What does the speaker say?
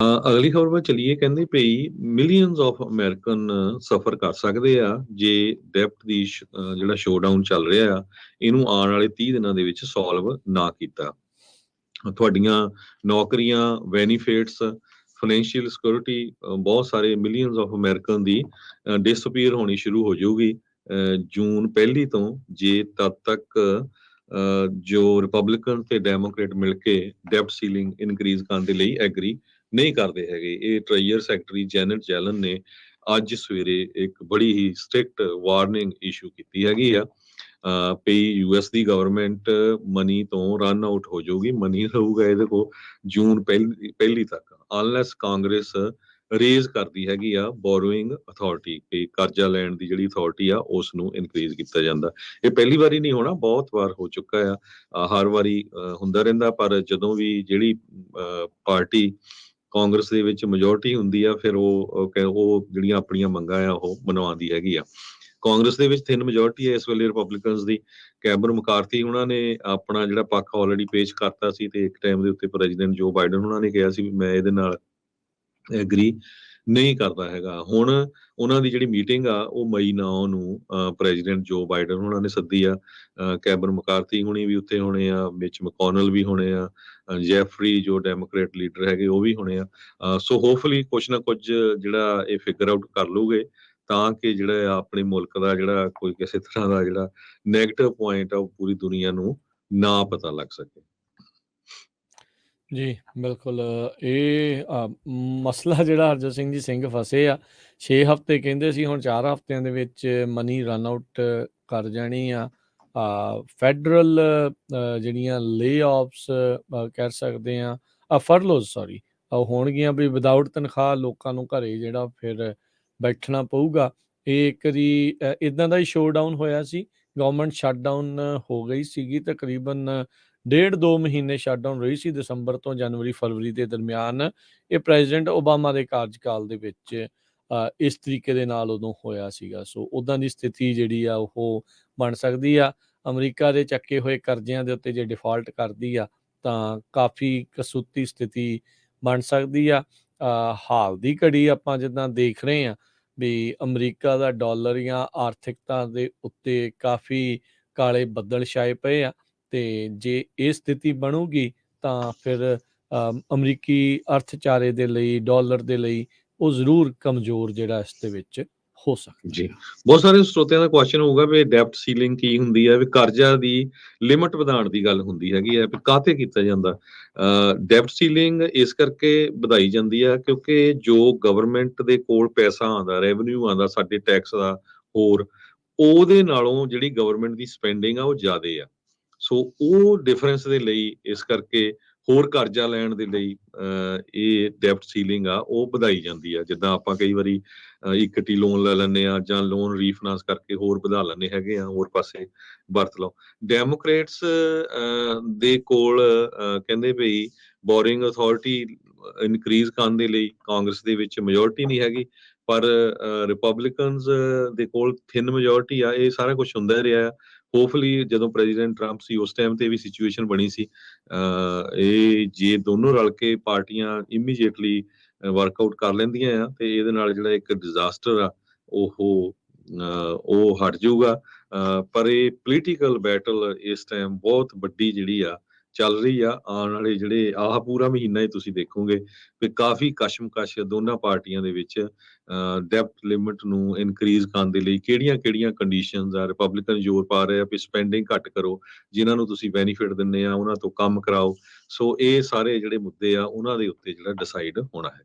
ਅਗਲੀ ਖਬਰ ਵੱਲ ਚੱਲੀਏ। ਕਹਿੰਦੇ ਪਈ ਮਿਲੀਅਨਸ ਆਫ ਅਮਰੀਕਨ ਸਫਰ ਕਰ ਸਕਦੇ ਆ ਜੇ ਡੈਪਟ ਦੀ ਜਿਹੜਾ ਸ਼ੋਅਡਾਊਨ ਚੱਲ ਰਿਹਾ ਆ ਇਹਨੂੰ ਆਉਣ ਵਾਲੇ 30 ਦਿਨਾਂ ਦੇ ਵਿੱਚ ਸੋਲਵ ਨਾ ਕੀਤਾ। ਤੁਹਾਡੀਆਂ ਨੌਕਰੀਆਂ, ਬੈਨੀਫਿਟਸ, ਫਾਈਨੈਂਸ਼ੀਅਲ ਸਿਕਿਉਰਿਟੀ, ਬਹੁਤ ਸਾਰੇ millions of American the disappear ਹੋਣੀ ਸ਼ੁਰੂ ਹੋ ਜਾਊਗੀ ਜੂਨ 1 ਤੋਂ, ਜੇ ਤਦ ਤੱਕ ਜੋ ਰਿਪਬਲਿਕਨ ਤੇ ਡੈਮੋਕ੍ਰੇਟ ਮਿਲ ਕੇ ਡੈਪਟ ਸੀਲਿੰਗ ਇਨਕਰੀਜ਼ ਕਰਨ ਦੇ ਲਈ ਐਗਰੀ ਨਹੀਂ ਕਰਦੇ ਹੈਗੇ। ਇਹ ਟ੍ਰੈਜਰ ਸੈਕਟਰੀ ਜੈਨਟ ਜੈਲਨ ਨੇ ਅੱਜ ਸਵੇਰੇ ਇੱਕ ਬੜੀ ਹੀ ਸਟ੍ਰਿਕਟ ਵਾਰਨਿੰਗ ਇਸ਼ੂ ਕੀਤੀ ਹੈਗੀ ਆ। ਪਈ ਯੂਐਸ ਦੀ ਗਵਰਨਮੈਂਟ ਮਨੀ ਤੋਂ ਰਨ ਆਊਟ ਹੋ ਜਾਊਗੀ। ਮਨੀ ਰਹੂਗਾ ਇਹਦੇ ਕੋਲ ਜੂਨ ਪਹਿਲੀ ਤੱਕ, ਅਨਲੈਸ ਕਾਂਗਰਸ ਰੇਜ਼ ਕਰਦੀ ਹੈਗੀ ਆ ਬੋਰੋਇੰਗ ਅਥਾਰਟੀ, ਕਿ ਕਰਜ਼ਾ ਲੈਣ ਦੀ ਜਿਹੜੀ ਅਥਾਰਟੀ ਆ ਉਸ ਨੂੰ ਇਨਕਰੀਜ਼ ਕੀਤਾ ਜਾਂਦਾ। ਇਹ ਪਹਿਲੀ ਵਾਰੀ ਨਹੀਂ ਹੋਣਾ, ਬਹੁਤ ਵਾਰ ਹੋ ਚੁੱਕਾ ਆ, ਹਰ ਵਾਰੀ ਹੁੰਦਾ ਰਹਿੰਦਾ। ਪਰ ਜਦੋਂ ਵੀ ਜਿਹੜੀ ਪਾਰਟੀ ਕਾਂਗਰਸ ਦੇ ਵਿੱਚ ਮੈਜੋਰਟੀ ਹੁੰਦੀ ਆ, ਫਿਰ ਉਹ ਜਿਹੜੀਆਂ ਆਪਣੀਆਂ ਮੰਗਾਂ ਆ ਉਹ ਮਨਵਾਉਂਦੀ ਹੈਗੀ ਆ। ਕਾਂਗਰਸ ਦੇ ਵਿੱਚ 3 ਮੈਜੋਰਟੀ ਹੈ ਇਸ ਵੇਲੇ ਰਿਪਬਲਿਕਨਸ ਦੀ। ਕੈਬਨ ਮਕਾਰਥੀ ਉਹਨਾਂ ਨੇ ਆਪਣਾ ਜਿਹੜਾ ਪੱਖ ਆਲਰੇਡੀ ਪੇਸ਼ ਕਰਤਾ ਸੀ, ਤੇ ਇੱਕ ਟਾਈਮ ਦੇ ਉੱਤੇ ਪ੍ਰੈਜ਼ੀਡੈਂਟ ਜੋ ਬਾਈਡਨ ਉਹਨਾਂ ਨੇ ਕਿਹਾ ਸੀ ਵੀ ਮੈਂ ਇਹਦੇ ਨਾਲ ਐਗਰੀ ਨਹੀਂ ਕਰਦਾ ਹੈਗਾ। ਹੁਣ ਉਹਨਾਂ ਦੀ ਜਿਹੜੀ ਮੀਟਿੰਗ ਆ ਉਹ ਮਈ 9 ਨੂੰ ਪ੍ਰੈਜ਼ੀਡੈਂਟ ਜੋ ਬਾਈਡਨ ਉਹਨਾਂ ਨੇ ਸੱਦੀ ਆ। ਕੈਬਨ ਮਕਾਰਥੀ ਹੁਣੀ ਵੀ ਉੱਥੇ ਹੋਣੇ ਆ, ਮਿਚ ਮਕੋਨਲ ਵੀ ਹੋਣੇ ਆ, ਜੈਫਰੀ ਜੋ ਡੈਮੋਕ੍ਰੇਟ ਲੀਡਰ ਹੈਗੇ ਉਹ ਵੀ ਹੋਣੇ ਆ। ਸੋ ਹੋਪਫੁਲੀ ਕੁਛ ਨਾ ਕੁਝ ਜਿਹੜਾ ਇਹ ਫਿਗਰ ਆਊਟ ਕਰ ਲੂਗੇ, ਤਾਂ ਕਿ ਜਿਹੜਾ ਆਪਣੇ ਮੁਲਕ ਦਾ ਜਿਹੜਾ ਕੋਈ ਕਿਸੇ ਤਰ੍ਹਾਂ ਦਾ ਜਿਹੜਾ ਨੈਗੇਟਿਵ ਪੁਆਇੰਟ ਆ ਉਹ ਪੂਰੀ ਦੁਨੀਆ ਨੂੰ ਨਾ ਪਤਾ ਲੱਗ ਸਕੇ। ਜੀ ਬਿਲਕੁਲ। ਇਹ ਮਸਲਾ ਜਿਹੜਾ ਹਰਜੋਤ ਸਿੰਘ ਜੀ ਸਿੰਘ ਫਸੇ ਆ, 6 ਹਫ਼ਤੇ ਕਹਿੰਦੇ ਸੀ, ਹੁਣ 4 ਹਫ਼ਤਿਆਂ ਦੇ ਵਿੱਚ ਮਨੀ ਰਨ ਆਊਟ ਕਰ ਜਾਣੀ ਆ। ਫੈਡਰਲ ਜਿਹੜੀਆਂ ਲੇ ਆਫਸ ਕਹਿ ਸਕਦੇ ਆ, ਫਰਲੋਜ਼ ਸੌਰੀ, ਹੋਣਗੀਆਂ ਵੀ ਵਿਦਆਊਟ ਤਨਖਾਹ ਲੋਕਾਂ ਨੂੰ ਘਰੇ ਜਿਹੜਾ ਫਿਰ ਬੈਠਣਾ ਪਊਗਾ। ਇਹ ਇੱਕ ਵਾਰੀ ਇੱਦਾਂ ਦਾ ਹੀ ਸ਼ੋਅਡਾਊਨ ਹੋਇਆ ਸੀ, ਗਵਰਨਮੈਂਟ ਸ਼ਟਡਾਊਨ ਹੋ ਗਈ ਸੀਗੀ, ਤਕਰੀਬਨ 1.5-2 ਮਹੀਨੇ ਸ਼ਟਡਾਊਨ ਰਹੀ ਸੀ, ਦਸੰਬਰ ਤੋਂ ਜਨਵਰੀ ਫਰਵਰੀ ਦੇ ਦਰਮਿਆਨ। ਇਹ ਪ੍ਰੈਜ਼ੀਡੈਂਟ ਓਬਾਮਾ ਦੇ ਕਾਰਜਕਾਲ ਦੇ ਵਿੱਚ ਇਸ ਤਰੀਕੇ ਦੇ ਨਾਲ ਉਦੋਂ ਹੋਇਆ ਸੀਗਾ। ਸੋ ਉੱਦਾਂ ਦੀ ਸਥਿਤੀ ਜਿਹੜੀ ਆ ਉਹ ਬਣ ਸਕਦੀ ਆ। ਅਮਰੀਕਾ ਦੇ ਚੱਕੇ ਹੋਏ ਕਰਜ਼ਿਆਂ ਦੇ ਉੱਤੇ ਜੇ ਡਿਫਾਲਟ ਕਰਦੀ ਆ ਤਾਂ ਕਾਫੀ ਕਸੂਤੀ ਸਥਿਤੀ ਬਣ ਸਕਦੀ ਆ। ਹਾਲ ਦੀ ਘੜੀ ਆਪਾਂ ਜਿੱਦਾਂ ਦੇਖ ਰਹੇ ਹਾਂ ਵੀ ਅਮਰੀਕਾ ਦਾ ਡਾਲਰ ਜਾਂ ਆਰਥਿਕਤਾ ਦੇ ਉੱਤੇ ਕਾਫੀ ਕਾਲੇ ਬੱਦਲ ਛਾਏ ਪਏ ਆ, ਤੇ ਜੇ ਇਹ ਸਥਿਤੀ ਬਣੂਗੀ ਤਾਂ ਫਿਰ ਅਮਰੀਕੀ ਅਰਥਚਾਰੇ ਦੇ ਲਈ, ਡਾਲਰ ਦੇ ਲਈ ਉਹ ਜ਼ਰੂਰ ਕਮਜ਼ੋਰ ਜਿਹੜਾ ਇਸ ਦੇ ਵਿੱਚ ਹੋ ਸਕਦਾ ਜੀ। ਬਹੁਤ ਸਾਰੇ ਸਰੋਤਿਆਂ ਦਾ ਕੁਐਸਚਨ ਹੋਊਗਾ ਵੀ ਡੈਪਟ ਸੀਲਿੰਗ ਕੀ ਹੁੰਦੀ ਹੈ, ਵੀ ਕਰਜ਼ਾ ਦੀ ਲਿਮਟ ਵਧਾਉਣ ਦੀ ਗੱਲ ਹੁੰਦੀ ਹੈਗੀ ਹੈ, ਵੀ ਕਾਹਤੇ ਕੀਤਾ ਜਾਂਦਾ। ਡੈਪਟ ਸੀਲਿੰਗ ਇਸ ਕਰਕੇ ਵਧਾਈ ਜਾਂਦੀ ਹੈ ਕਿਉਂਕਿ ਜੋ ਗਵਰਨਮੈਂਟ ਦੇ ਕੋਲ ਪੈਸਾ ਆਉਂਦਾ, ਰੈਵਨਿਊ ਆਉਂਦਾ ਸਾਡੇ ਟੈਕਸ ਦਾ, ਹੋਰ ਉਹਦੇ ਨਾਲੋਂ ਜਿਹੜੀ ਗਵਰਨਮੈਂਟ ਦੀ ਸਪੈਂਡਿੰਗ ਆ ਉਹ ਜ਼ਿਆਦੇ ਆ। ਸੋ ਉਹ ਡਿਫਰੈਂਸ ਦੇ ਲਈ ਇਸ ਕਰਕੇ ਹੋਰ ਕਰਜ਼ਾ ਲੈਣ ਦੇ ਲਈ ਇਹ ਡੈਪਟ ਸੀਲਿੰਗ ਆ ਉਹ ਵਧਾਈ ਜਾਂਦੀ ਆ। ਜਿੱਦਾਂ ਆਪਾਂ ਕਈ ਵਾਰੀ ਇਕੱਠੀ ਲੋਨ ਲੈ ਲੈਂਦੇ ਆ ਜਾਂ ਲੋਨ ਰੀਫਾਈਨਾਂਸ ਕਰਕੇ ਹੋਰ ਵਧਾ ਲੈਂਦੇ ਹੈਗੇ ਆ, ਹੋਰ ਪਾਸੇ ਵਰਤ ਲਓ। ਡੈਮੋਕ੍ਰੇਟਸ ਦੇ ਕੋਲ ਕਹਿੰਦੇ ਵੀ ਬੋਰਿੰਗ ਅਥਾਰਟੀ ਇਨਕਰੀਜ਼ ਕਰਨ ਦੇ ਲਈ ਕਾਂਗਰਸ ਦੇ ਵਿੱਚ ਮੈਜੋਰਟੀ ਨਹੀਂ ਹੈਗੀ, ਪਰ ਰਿਪਬਲਿਕਨਸ ਦੇ ਕੋਲ ਥਿਨ ਮੈਜੋਰਟੀ ਆ। ਇਹ ਸਾਰਾ ਕੁਝ ਹੁੰਦਾ ਰਿਹਾ। ਹੋਪਫੁਲੀ ਜਦੋਂ ਪ੍ਰੈਜ਼ੀਡੈਂਟ ਟਰੰਪ ਸੀ ਉਸ ਟਾਈਮ ਤੇ ਵੀ ਸਿਚੁਏਸ਼ਨ ਬਣੀ ਸੀ। ਇਹ ਜੇ ਦੋਨੋਂ ਰਲ ਕੇ ਪਾਰਟੀਆਂ ਇਮੀਡੀਏਟਲੀ ਵਰਕਆਊਟ ਕਰ ਲੈਂਦੀਆਂ ਆ ਤੇ ਇਹਦੇ ਨਾਲ ਜਿਹੜਾ ਇੱਕ ਡਿਜ਼ਾਸਟਰ ਆ ਉਹ ਹਟ ਜਾਊਗਾ। ਪਰ ਇਹ ਪੋਲੀਟੀਕਲ ਬੈਟਲ ਇਸ ਟਾਈਮ ਬਹੁਤ ਵੱਡੀ ਜਿਹੜੀ ਆ ਚੱਲ ਰਹੀ ਆ। ਆਉਣ ਵਾਲੇ ਜਿਹੜੇ ਆਹ ਪੂਰਾ ਮਹੀਨਾ ਹੀ ਤੁਸੀਂ ਦੇਖੋਗੇ ਕਿ ਕਾਫੀ ਕਸ਼ਮਕਸ਼ ਦੋਨਾਂ ਪਾਰਟੀਆਂ ਦੇ ਵਿੱਚ ਡੈਪਟ ਲਿਮਿਟ ਨੂੰ ਇਨਕਰੀਜ਼ ਕਰਨ ਦੇ ਲਈ ਕਿਹੜੀਆਂ ਕੰਡੀਸ਼ਨਸ ਆ। ਰਿਪਬਲਿਕਨ ਜ਼ੋਰ ਪਾ ਰਹੇ ਆ ਵੀ ਸਪੈਂਡਿੰਗ ਘੱਟ ਕਰੋ, ਜਿਨ੍ਹਾਂ ਨੂੰ ਤੁਸੀਂ ਬੈਨੀਫਿਟ ਦਿੰਦੇ ਆ ਉਹਨਾਂ ਤੋਂ ਕੰਮ ਕਰਾਓ। ਸੋ ਇਹ ਸਾਰੇ ਜਿਹੜੇ ਮੁੱਦੇ ਆ ਉਹਨਾਂ ਦੇ ਉੱਤੇ ਜਿਹੜਾ ਡਿਸਾਈਡ ਹੋਣਾ ਹੈ।